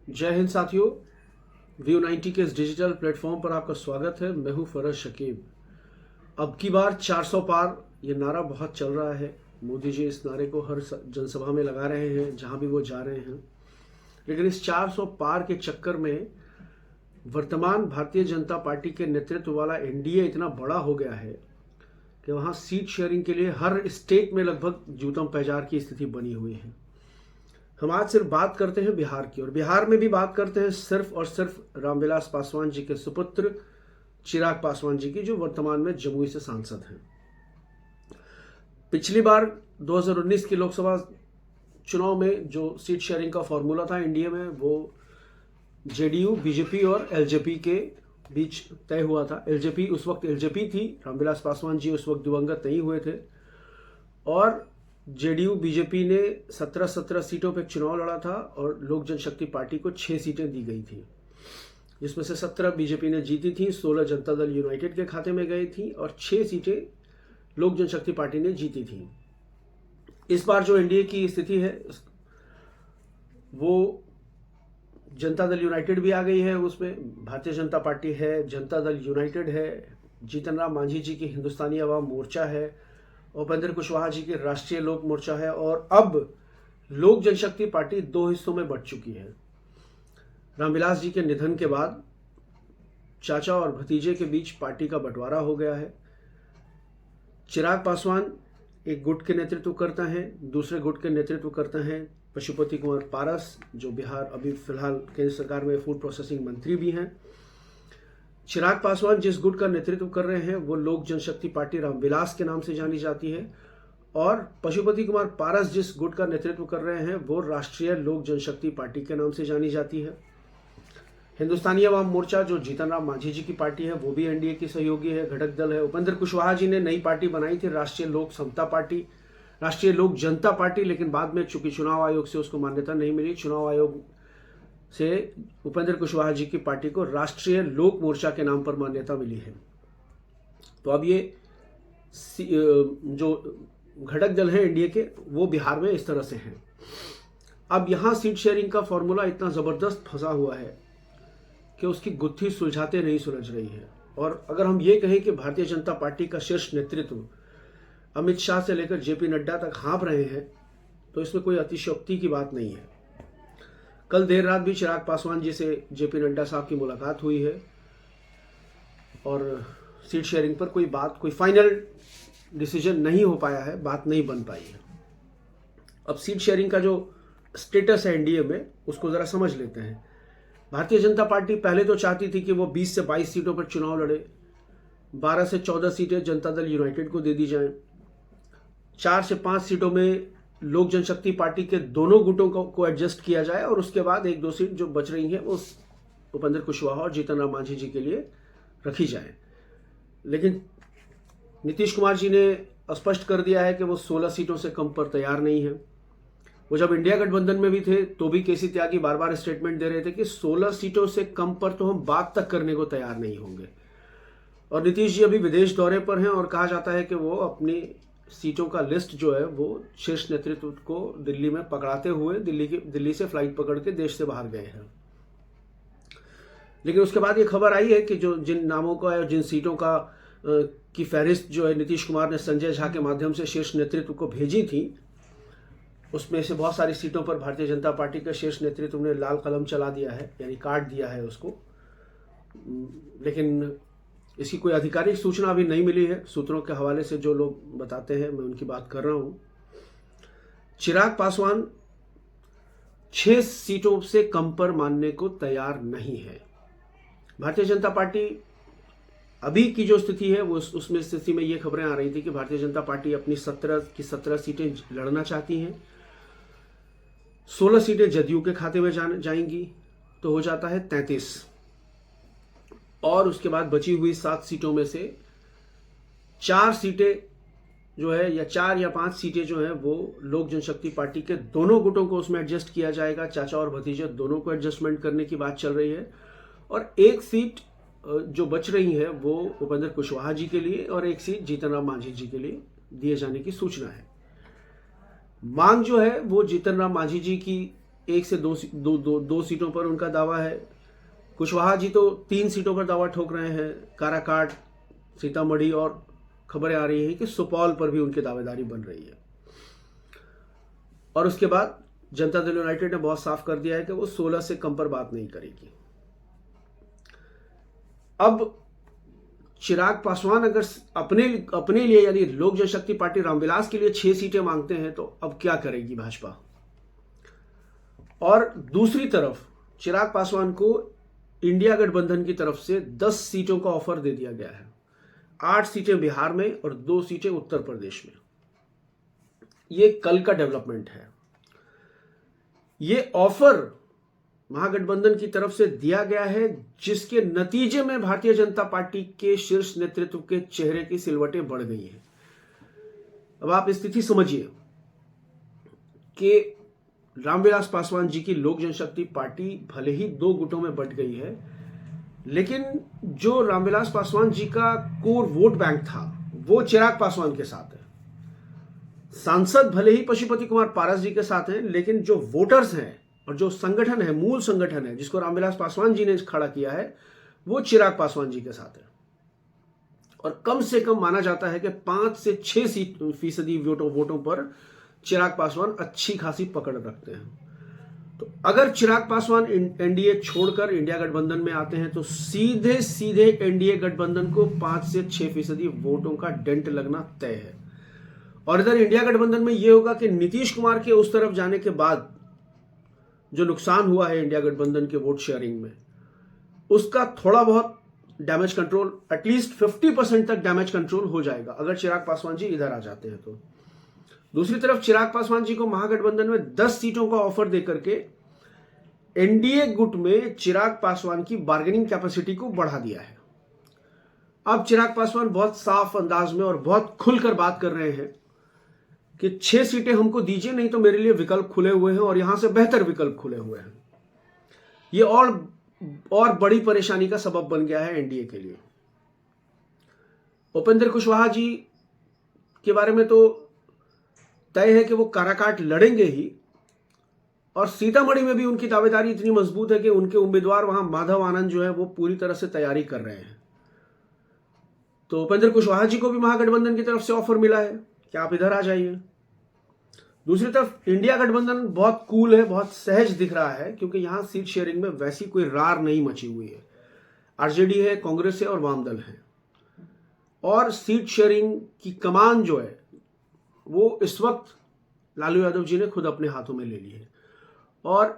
जय हिंद साथियों, व्यू 90 के इस डिजिटल प्लेटफॉर्म पर आपका स्वागत है। मैं हूं फरज शकीब। अब की बार 400 पार ये नारा बहुत चल रहा है। मोदी जी इस नारे को हर जनसभा में लगा रहे हैं जहां भी वो जा रहे हैं। लेकिन इस 400 पार के चक्कर में वर्तमान भारतीय जनता पार्टी के नेतृत्व वाला एनडीए इतना बड़ा हो गया है कि वहां सीट शेयरिंग के लिए हर स्टेट में लगभग जूतम पैजार की स्थिति बनी हुई है। हम आज सिर्फ बात करते हैं बिहार की, और बिहार में भी बात करते हैं सिर्फ और सिर्फ रामविलास पासवान जी के सुपुत्र चिराग पासवान जी की, जो वर्तमान में जमुई से सांसद हैं। पिछली बार 2019 की लोकसभा चुनाव में जो सीट शेयरिंग का फॉर्मूला था एनडीए में, वो जेडीयू, बीजेपी और एलजेपी के बीच तय हुआ था। एलजेपी उस वक्त एलजेपी थी, रामविलास पासवान जी उस वक्त दिवंगत नहीं हुए थे, और जेडीयू बीजेपी ने 17 सीटों पर चुनाव लड़ा था और लोक जनशक्ति पार्टी को 6 सीटें दी गई थी, जिसमें से 17 बीजेपी ने जीती थी, 16 जनता दल यूनाइटेड के खाते में गई थी और 6 सीटें लोक जनशक्ति पार्टी ने जीती थी। इस बार जो एनडीए की स्थिति है वो जनता दल यूनाइटेड भी आ गई है, उसमें भारतीय जनता पार्टी है, जनता दल यूनाइटेड है, जीतन राम मांझी जी की हिंदुस्तानी अवाम मोर्चा है, उपेंद्र कुशवाहा जी की राष्ट्रीय लोक मोर्चा है, और अब लोक जनशक्ति पार्टी 2 हिस्सों में बंट चुकी है। रामविलास जी के निधन के बाद चाचा और भतीजे के बीच पार्टी का बंटवारा हो गया है। चिराग पासवान एक गुट के नेतृत्व करता है, दूसरे गुट के नेतृत्व करते हैं पशुपति कुमार पारस, जो बिहार अभी फिलहाल केंद्र सरकार में फूड प्रोसेसिंग मंत्री भी हैं। चिराग पासवान जिस गुट का नेतृत्व कर रहे हैं वो लोक जनशक्ति पार्टी रामविलास के नाम से जानी जाती है, और पशुपति कुमार पारस जिस गुट का नेतृत्व कर रहे हैं वो राष्ट्रीय लोक जनशक्ति पार्टी के नाम से जानी जाती है। हिंदुस्तानी अवाम मोर्चा जो जीतन राम मांझी जी की पार्टी है वो भी एनडीए की सहयोगी है, घटक दल है। उपेंद्र कुशवाहा जी ने नई पार्टी बनाई थी, राष्ट्रीय लोक समता पार्टी, राष्ट्रीय लोक जनता पार्टी, लेकिन बाद में चूंकि चुनाव आयोग से उसको मान्यता नहीं मिली, चुनाव आयोग से उपेंद्र कुशवाहा जी की पार्टी को राष्ट्रीय लोक मोर्चा के नाम पर मान्यता मिली है। तो अब ये जो घटक दल है एनडीए के वो बिहार में इस तरह से हैं। अब यहां सीट शेयरिंग का फॉर्मूला इतना जबरदस्त फंसा हुआ है कि उसकी गुत्थी सुलझाते नहीं सुलझ रही है। और अगर हम ये कहें कि भारतीय जनता पार्टी का शीर्ष नेतृत्व अमित शाह से लेकर जेपी नड्डा तक हाँफ रहे हैं तो इसमें कोई अतिशयोक्ति की बात नहीं है। कल देर रात भी चिराग पासवान जी से जेपी नड्डा साहब की मुलाकात हुई है और सीट शेयरिंग पर कोई फाइनल डिसीजन नहीं हो पाया है, बात नहीं बन पाई है। अब सीट शेयरिंग का जो स्टेटस है एनडीए में उसको जरा समझ लेते हैं। भारतीय जनता पार्टी पहले तो चाहती थी कि वो 20 से 22 सीटों पर चुनाव लड़े, 12 से 14 सीटें जनता दल यूनाइटेड को दे दी जाएं, 4 से 5 सीटों में लोक जनशक्ति पार्टी के दोनों गुटों को एडजस्ट किया जाए, और उसके बाद 1-2 सीट जो बच रही हैं वो उपेंद्र कुशवाहा और जीतन राम मांझी जी के लिए रखी जाए। लेकिन नीतीश कुमार जी ने स्पष्ट कर दिया है कि वो 16 सीटों से कम पर तैयार नहीं है। वो जब इंडिया गठबंधन में भी थे तो भी केसी त्यागी बार बार स्टेटमेंट दे रहे थे कि 16 सीटों से कम पर तो हम बात तक करने को तैयार नहीं होंगे। और नीतीश जी अभी विदेश दौरे पर हैं और कहा जाता है कि वो अपनी सीटों का लिस्ट जो है वो शीर्ष नेतृत्व को दिल्ली में पकड़ाते हुए दिल्ली से फ्लाइट पकड़ के देश से बाहर गए हैं। लेकिन उसके बाद ये खबर आई है कि जो जिन नामों का और जिन सीटों का की फहरिस्त जो है नीतीश कुमार ने संजय झा के माध्यम से शीर्ष नेतृत्व को भेजी थी, उसमें से बहुत सारी सीटों पर भारतीय जनता पार्टी के शीर्ष नेतृत्व ने लाल कलम चला दिया है, यानी काट दिया है उसको। लेकिन इसकी कोई आधिकारिक सूचना अभी नहीं मिली है। सूत्रों के हवाले से जो लोग बताते हैं मैं उनकी बात कर रहा हूं। चिराग पासवान 6 सीटों से कम पर मानने को तैयार नहीं है। भारतीय जनता पार्टी अभी की जो स्थिति है वो उसमें स्थिति में ये खबरें आ रही थी कि भारतीय जनता पार्टी अपनी 17 सीटें लड़ना चाहती हैं, 16 सीटें जदयू के खाते में जाएंगी तो हो जाता है 33, और उसके बाद बची हुई 7 सीटों में से 4 सीटें जो है, या 4 या 5 सीटें जो है वो लोक जनशक्ति पार्टी के दोनों गुटों को उसमें एडजस्ट किया जाएगा। चाचा और भतीजे दोनों को एडजस्टमेंट करने की बात चल रही है, और एक सीट जो बच रही है वो उपेंद्र कुशवाहा जी के लिए और एक सीट जीतन राम मांझी जी के लिए दिए जाने की सूचना है। मांग जो है वो जीतन राम मांझी जी की 1 से 2 सीटों पर उनका दावा है। कुशवाहा जी तो 3 सीटों पर दावा ठोक रहे हैं, काराकाट, सीतामढ़ी, और खबरें आ रही हैं कि सुपौल पर भी उनकी दावेदारी बन रही है। और उसके बाद जनता दल यूनाइटेड ने बहुत साफ कर दिया है कि वो 16 से कम पर बात नहीं करेगी। अब चिराग पासवान अगर अपने लिए यानी लोक जनशक्ति पार्टी रामविलास के लिए 6 सीटें मांगते हैं तो अब क्या करेगी भाजपा। और दूसरी तरफ चिराग पासवान को इंडिया गठबंधन की तरफ से 10 सीटों का ऑफर दे दिया गया है, 8 सीटें बिहार में और 2 सीटें उत्तर प्रदेश में। ये कल का डेवलपमेंट है। ये ऑफर महागठबंधन की तरफ से दिया गया है, जिसके नतीजे में भारतीय जनता पार्टी के शीर्ष नेतृत्व के चेहरे की सिलवटें बढ़ गई हैं। अब आप स्थिति समझिए कि रामविलास पासवान जी की लोक जनशक्ति पार्टी भले ही 2 गुटों में बंट गई है, लेकिन जो रामविलास पासवान जी का कोर वोट बैंक था वो चिराग पासवान के साथ है। सांसद भले ही पशुपति कुमार पारस जी के साथ हैं, लेकिन जो वोटर्स हैं और जो संगठन है, मूल संगठन है जिसको रामविलास पासवान जी ने खड़ा किया है, वो चिराग पासवान जी के साथ है। और कम से कम माना जाता है कि 5 से 6% वोटों पर चिराग पासवान अच्छी खासी पकड़ रखते हैं। तो अगर चिराग पासवान एनडीए छोड़कर इंडिया गठबंधन में आते हैं तो सीधे एनडीए गठबंधन को 5 से 6% वोटों का डेंट लगना तय है। और इधर इंडिया गठबंधन में यह होगा कि नीतीश कुमार के उस तरफ जाने के बाद जो नुकसान हुआ है इंडिया गठबंधन के वोट शेयरिंग में, उसका थोड़ा बहुत डैमेज कंट्रोल, एटलीस्ट 50% तक डैमेज कंट्रोल हो जाएगा अगर चिराग पासवान जी इधर आ जाते हैं तो। दूसरी तरफ चिराग पासवान जी को महागठबंधन में 10 सीटों का ऑफर देकर के एनडीए गुट में चिराग पासवान की बार्गेनिंग कैपेसिटी को बढ़ा दिया है। अब चिराग पासवान बहुत साफ अंदाज में और बहुत खुलकर बात कर रहे हैं कि 6 सीटें हमको दीजिए, नहीं तो मेरे लिए विकल्प खुले हुए हैं और यहां से बेहतर विकल्प खुले हुए हैं। ये और बड़ी परेशानी का सबब बन गया है एनडीए के लिए। उपेंद्र कुशवाहा जी के बारे में तो तय है कि वो काराकाट लड़ेंगे ही, और सीतामढ़ी में भी उनकी दावेदारी इतनी मजबूत है कि उनके उम्मीदवार वहां माधव आनंद जो है वो पूरी तरह से तैयारी कर रहे हैं। तो उपेंद्र कुशवाहा जी को भी महागठबंधन की तरफ से ऑफर मिला है कि आप इधर आ जाइए। दूसरी तरफ इंडिया गठबंधन बहुत कूल है, बहुत सहज दिख रहा है, क्योंकि यहां सीट शेयरिंग में वैसी कोई रार नहीं मची हुई है। आरजेडी है, कांग्रेस है और वामदल है, और सीट शेयरिंग की कमान जो है वो इस वक्त लालू यादव जी ने खुद अपने हाथों में ले ली है। और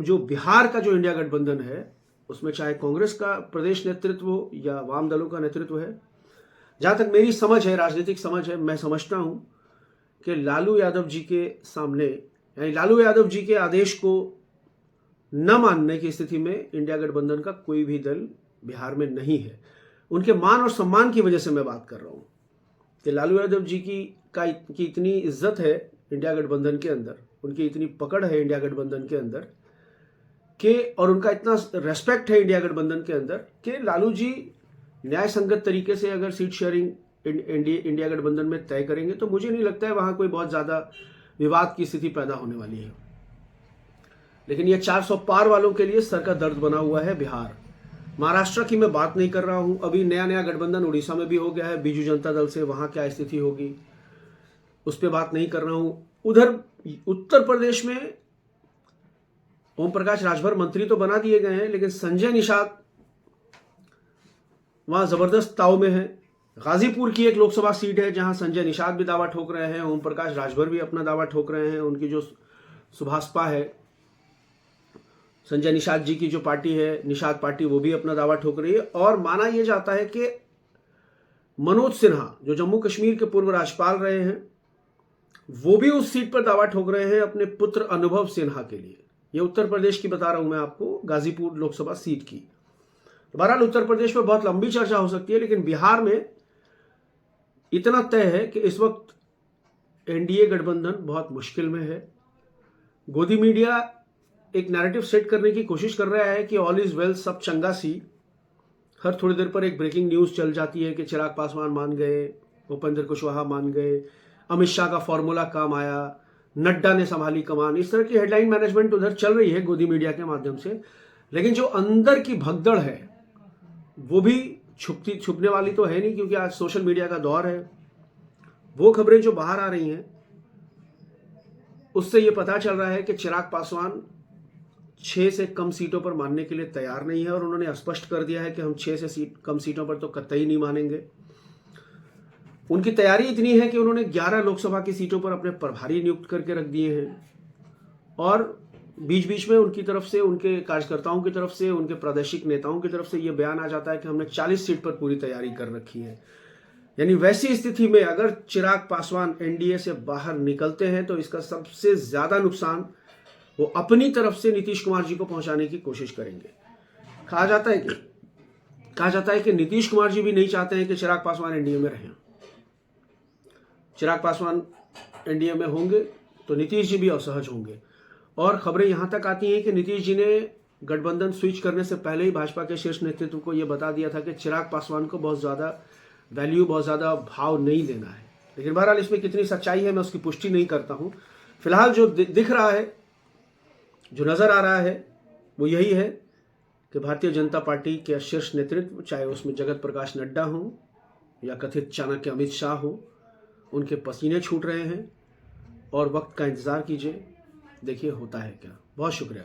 जो बिहार का जो इंडिया गठबंधन है उसमें चाहे कांग्रेस का प्रदेश नेतृत्व हो या वाम दलों का नेतृत्व है, जहां तक मेरी समझ है, राजनीतिक समझ है, मैं समझता हूं कि लालू यादव जी के सामने, यानी लालू यादव जी के आदेश को न मानने की स्थिति में इंडिया गठबंधन का कोई भी दल बिहार में नहीं है। उनके मान और सम्मान की वजह से मैं बात कर रहा हूं कि लालू यादव जी की इतनी इज्जत है इंडिया गठबंधन के अंदर, उनकी इतनी पकड़ है इंडिया गठबंधन के अंदर कि, और उनका इतना रेस्पेक्ट है इंडिया गठबंधन के अंदर कि लालू जी न्याय संगत तरीके से अगर सीट शेयरिंग इंडिया गठबंधन में तय करेंगे तो मुझे नहीं लगता है वहां कोई बहुत ज्यादा विवाद की स्थिति पैदा होने वाली है। लेकिन ये 400 पार वालों के लिए सर का दर्द बना हुआ है बिहार। महाराष्ट्र की मैं बात नहीं कर रहा हूं, अभी नया गठबंधन उड़ीसा में भी हो गया है बीजू जनता दल से, वहां क्या स्थिति होगी उस पर बात नहीं कर रहा हूं। उधर उत्तर प्रदेश में ओम प्रकाश राजभर मंत्री तो बना दिए गए हैं, लेकिन संजय निषाद वहां जबरदस्त ताव में है। गाजीपुर की एक लोकसभा सीट है जहां संजय निषाद भी दावा ठोक रहे हैं, ओम प्रकाश राजभर भी अपना दावा ठोक रहे हैं। उनकी जो सुभाषपा है, संजय निषाद जी की जो पार्टी है निषाद पार्टी, वो भी अपना दावा ठोक रही है। और माना यह जाता है कि मनोज सिन्हा जो जम्मू कश्मीर के पूर्व राज्यपाल रहे हैं, वो भी उस सीट पर दावा ठोक रहे हैं अपने पुत्र अनुभव सिन्हा के लिए। ये उत्तर प्रदेश की बता रहा हूं मैं आपको, गाजीपुर लोकसभा सीट की। बहरहाल उत्तर प्रदेश में बहुत लंबी चर्चा हो सकती है, लेकिन बिहार में इतना तय है कि इस वक्त एनडीए गठबंधन बहुत मुश्किल में है। गोदी मीडिया एक नैरेटिव सेट करने की कोशिश कर रहा है कि ऑल इज वेल, सब चंगा सी। हर थोड़ी देर पर एक ब्रेकिंग न्यूज चल जाती है कि चिराग पासवान मान गए, उपेंद्र कुशवाहा मान गए, अमित शाह का फॉर्मूला काम आया, नड्डा ने संभाली कमान, इस तरह की हेडलाइन मैनेजमेंट उधर चल रही है गोदी मीडिया के माध्यम से। लेकिन जो अंदर की भगदड़ है वो भी छुपने वाली तो है नहीं, क्योंकि आज सोशल मीडिया का दौर है। वो खबरें जो बाहर आ रही हैं उससे ये पता चल रहा है कि चिराग पासवान 6 से कम सीटों पर मानने के लिए तैयार नहीं है, और उन्होंने स्पष्ट कर दिया है कि हम 6 से कम सीटों पर तो कतई नहीं मानेंगे। उनकी तैयारी इतनी है कि उन्होंने 11 लोकसभा की सीटों पर अपने प्रभारी नियुक्त करके रख दिए हैं, और बीच बीच में उनकी तरफ से, उनके कार्यकर्ताओं की तरफ से, उनके प्रादेशिक नेताओं की तरफ से यह बयान आ जाता है कि हमने 40 सीट पर पूरी तैयारी कर रखी है। यानी वैसी स्थिति में अगर चिराग पासवान एनडीए से बाहर निकलते हैं तो इसका सबसे ज्यादा नुकसान वो अपनी तरफ से नीतीश कुमार जी को पहुंचाने की कोशिश करेंगे। कहा जाता है कि नीतीश कुमार जी भी नहीं चाहते हैं कि चिराग पासवान एनडीए में रहें। चिराग पासवान एनडीए में होंगे तो नीतीश जी भी असहज होंगे, और खबरें यहां तक आती हैं कि नीतीश जी ने गठबंधन स्विच करने से पहले ही भाजपा के शीर्ष नेतृत्व को यह बता दिया था कि चिराग पासवान को बहुत ज्यादा वैल्यू, बहुत ज्यादा भाव नहीं देना है। लेकिन बहरहाल इसमें कितनी सच्चाई है मैं उसकी पुष्टि नहीं करता हूं। फिलहाल जो दिख रहा है, जो नजर आ रहा है, वो यही है कि भारतीय जनता पार्टी के शीर्ष नेतृत्व, चाहे उसमें जगत प्रकाश नड्डा हो या कथित चाणक्य अमित शाह हो, उनके पसीने छूट रहे हैं, और वक्त का इंतजार कीजिए, देखिए होता है क्या। बहुत शुक्रिया।